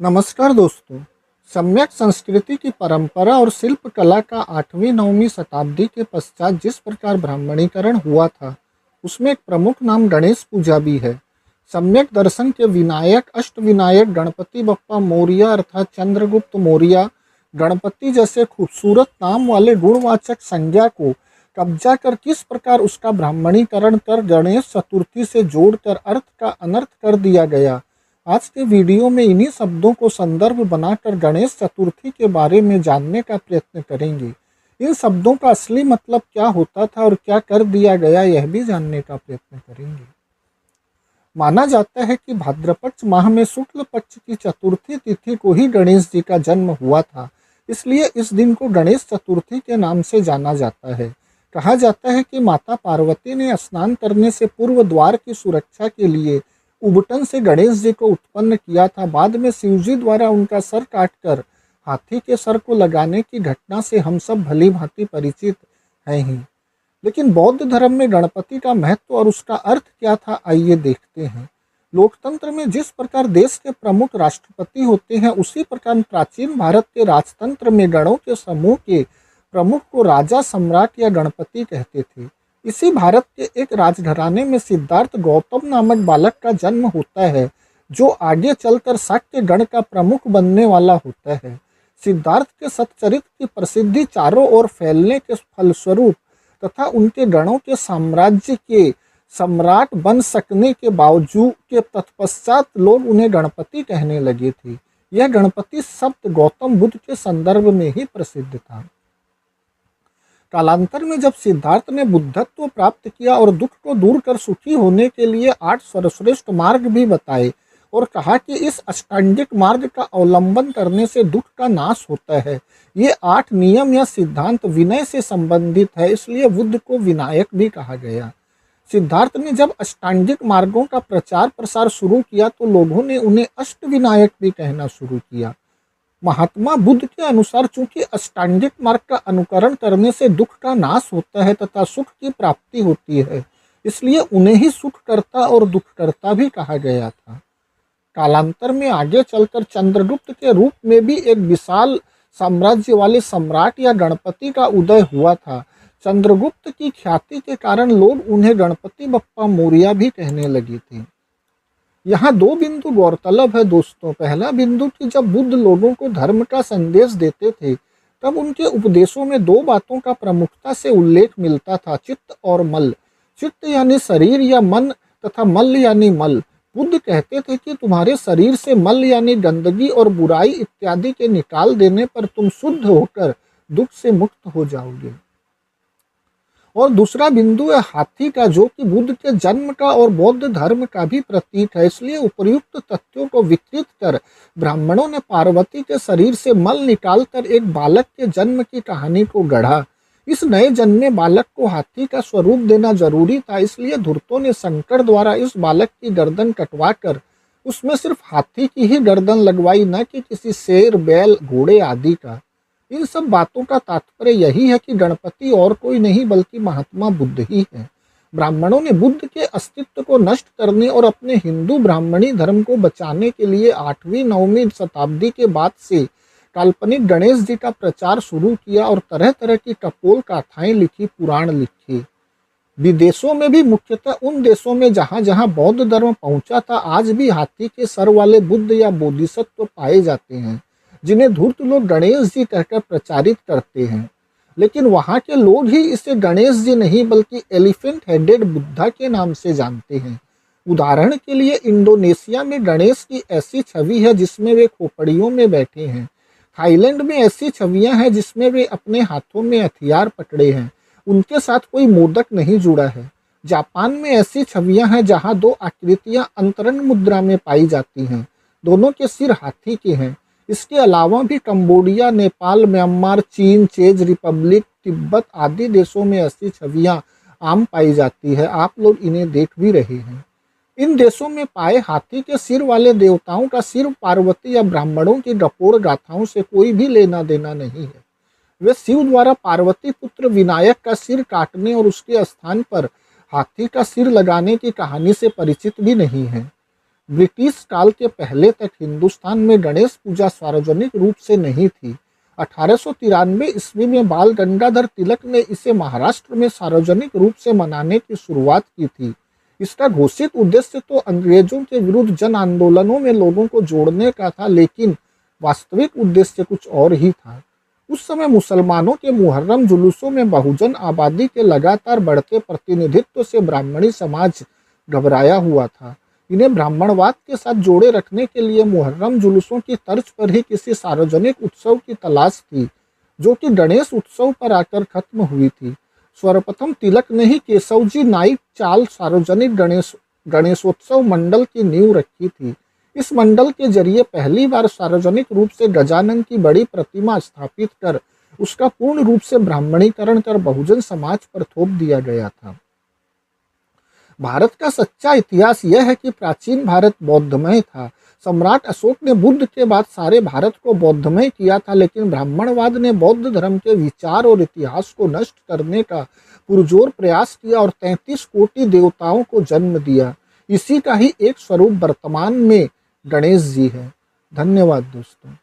नमस्कार दोस्तों। सम्यक संस्कृति की परंपरा और शिल्प कला का 8वीं-9वीं शताब्दी के पश्चात जिस प्रकार ब्राह्मणीकरण हुआ था, उसमें एक प्रमुख नाम गणेश पूजा भी है। सम्यक दर्शन के विनायक अष्टविनायक गणपति बप्पा मौर्य अर्थात चंद्रगुप्त मौर्य गणपति जैसे खूबसूरत नाम वाले गुणवाचक संज्ञा को कब्जा कर किस प्रकार उसका ब्राह्मणीकरण कर गणेश चतुर्थी से जोड़कर अर्थ का अनर्थ कर दिया गया। आज के वीडियो में इन्हीं शब्दों को संदर्भ बनाकर गणेश चतुर्थी के बारे में जानने का प्रयत्न करेंगे। इन शब्दों का असली मतलब क्या होता था और क्या कर दिया गया, यह भी जानने का प्रयत्न करेंगे। माना जाता है कि भाद्रपद माह में शुक्ल पक्ष की चतुर्थी तिथि को ही गणेश जी का जन्म हुआ था, इसलिए इस दिन को गणेश चतुर्थी के नाम से जाना जाता है। कहा जाता है कि माता पार्वती ने स्नान करने से पूर्व द्वार की सुरक्षा के लिए उबटन से गणेश जी को उत्पन्न किया था। बाद में शिवजी द्वारा उनका सर काटकर हाथी के सर को लगाने की घटना से हम सब भली भांति परिचित हैं ही। लेकिन बौद्ध धर्म में गणपति का महत्व और उसका अर्थ क्या था, आइए देखते हैं। लोकतंत्र में जिस प्रकार देश के प्रमुख राष्ट्रपति होते हैं, उसी प्रकार प्राचीन भारत के राजतंत्र में गणों के समूह के प्रमुख को राजा सम्राट या गणपति कहते थे। इसी भारत के एक राजघराने में सिद्धार्थ गौतम नामक बालक का जन्म होता है, जो आगे चलकर शाक्य गण का प्रमुख बनने वाला होता है। सिद्धार्थ के सच्चरित्र की प्रसिद्धि चारों ओर फैलने के फलस्वरूप तथा उनके गणों के साम्राज्य के सम्राट बन सकने के बावजूद के तत्पश्चात लोग उन्हें गणपति कहने लगे थे। यह गणपति शब्द गौतम बुद्ध के संदर्भ में ही प्रसिद्ध था। कालांतर में जब सिद्धार्थ ने बुद्धत्व प्राप्त किया और दुख को दूर कर सुखी होने के लिए 8 सर्वश्रेष्ठ मार्ग भी बताए और कहा कि इस अष्टांगिक मार्ग का अवलंबन करने से दुख का नाश होता है। ये 8 नियम या सिद्धांत विनय से संबंधित है, इसलिए बुद्ध को विनायक भी कहा गया। सिद्धार्थ ने जब अष्टांगिक मार्गों का प्रचार प्रसार शुरू किया तो लोगों ने उन्हें अष्टविनायक भी कहना शुरू किया। महात्मा बुद्ध के अनुसार चूंकि अष्टांगिक मार्ग का अनुकरण करने से दुख का नाश होता है तथा सुख की प्राप्ति होती है, इसलिए उन्हें ही सुखकर्ता और दुखकर्ता भी कहा गया था। कालांतर में आगे चलकर चंद्रगुप्त के रूप में भी एक विशाल साम्राज्य वाले सम्राट या गणपति का उदय हुआ था। चंद्रगुप्त की ख्याति के कारण लोग उन्हें गणपति बप्पा मौर्य भी कहने लगे थे। यहाँ 2 बिंदु गौरतलब है दोस्तों। पहला बिंदु कि जब बुद्ध लोगों को धर्म का संदेश देते थे, तब उनके उपदेशों में 2 बातों का प्रमुखता से उल्लेख मिलता था, चित्त और मल। चित्त यानी शरीर या मन तथा मल यानी मल। बुद्ध कहते थे कि तुम्हारे शरीर से मल यानी गंदगी और बुराई इत्यादि के निकाल देने पर तुम शुद्ध होकर दुख से मुक्त हो जाओगे। और दूसरा बिंदु है हाथी का, जो कि बुद्ध के जन्म का और बौद्ध धर्म का भी प्रतीक है। इसलिए उपर्युक्त तथ्यों को विकृत कर ब्राह्मणों ने पार्वती के शरीर से मल निकालकर एक बालक के जन्म की कहानी को गढ़ा। इस नए जन्मे बालक को हाथी का स्वरूप देना जरूरी था, इसलिए धूर्तों ने शंकर द्वारा इस बालक की गर्दन कटवाकर उसमें सिर्फ हाथी की ही गर्दन लगवाई, न कि किसी शेर, बैल, घोड़े आदि का। इन सब बातों का तात्पर्य यही है कि गणपति और कोई नहीं बल्कि महात्मा बुद्ध ही है। ब्राह्मणों ने बुद्ध के अस्तित्व को नष्ट करने और अपने हिंदू ब्राह्मणी धर्म को बचाने के लिए 8वीं-9वीं शताब्दी के बाद से काल्पनिक गणेश जी का प्रचार शुरू किया और तरह तरह की कपोल गाथाएं लिखी, पुराण लिखे। विदेशों में भी, मुख्यतः उन देशों में जहाँ जहाँ बौद्ध धर्म पहुंचा था, आज भी हाथी के सर वाले बुद्ध या बोधिसत्व पाए जाते हैं, जिन्हें धूर्त लोग गणेश जी कहकर प्रचारित करते हैं। लेकिन वहाँ के लोग ही इसे गणेश जी नहीं बल्कि एलिफेंट हेडेड बुद्धा के नाम से जानते हैं। उदाहरण के लिए इंडोनेशिया में गणेश की ऐसी छवि है जिसमें वे खोपड़ियों में बैठे हैं। थाईलैंड में ऐसी छवियां हैं जिसमें वे अपने हाथों में हथियार पकड़े हैं, उनके साथ कोई मोदक नहीं जुड़ा है। जापान में ऐसी छवियां हैं जहां 2 आकृतियां अंतरण मुद्रा में पाई जाती हैं, दोनों के सिर हाथी के हैं। इसके अलावा भी कंबोडिया, नेपाल, म्यांमार, चीन, चेक रिपब्लिक, तिब्बत आदि देशों में ऐसी छवियां आम पाई जाती है। आप लोग इन्हें देख भी रहे हैं। इन देशों में पाए हाथी के सिर वाले देवताओं का सिर पार्वती या ब्राह्मणों की गपोड़ गाथाओं से कोई भी लेना देना नहीं है। वे शिव द्वारा पार्वती पुत्र विनायक का सिर काटने और उसके स्थान पर हाथी का सिर लगाने की कहानी से परिचित भी नहीं है। ब्रिटिश काल के पहले तक हिंदुस्तान में गणेश पूजा सार्वजनिक रूप से नहीं थी। 1893 ईस्वी में बाल गंगाधर तिलक ने इसे महाराष्ट्र में सार्वजनिक रूप से मनाने की शुरुआत की थी। इसका घोषित उद्देश्य तो अंग्रेजों के विरुद्ध जन आंदोलनों में लोगों को जोड़ने का था, लेकिन वास्तविक उद्देश्य कुछ और ही था। उस समय मुसलमानों के मुहर्रम जुलूसों में बहुजन आबादी के लगातार बढ़ते प्रतिनिधित्व से ब्राह्मणी समाज घबराया हुआ था। इन्हें ब्राह्मणवाद के साथ जोड़े रखने के लिए मुहर्रम जुलूसों की तर्ज पर ही किसी सार्वजनिक उत्सव की तलाश थी, जो कि गणेश उत्सव पर आकर खत्म हुई थी। सर्वप्रथम तिलक ने ही केशवजी नाइक चाल सार्वजनिक गणेशोत्सव मंडल की नींव रखी थी। इस मंडल के जरिए पहली बार सार्वजनिक रूप से गजानन की बड़ी प्रतिमा स्थापित कर उसका पूर्ण रूप से ब्राह्मणीकरण कर बहुजन समाज पर थोप दिया गया था। भारत का सच्चा इतिहास यह है कि प्राचीन भारत बौद्धमय था। सम्राट अशोक ने बुद्ध के बाद सारे भारत को बौद्धमय किया था, लेकिन ब्राह्मणवाद ने बौद्ध धर्म के विचार और इतिहास को नष्ट करने का पुरजोर प्रयास किया और 33 कोटि देवताओं को जन्म दिया। इसी का ही एक स्वरूप वर्तमान में गणेश जी है। धन्यवाद दोस्तों।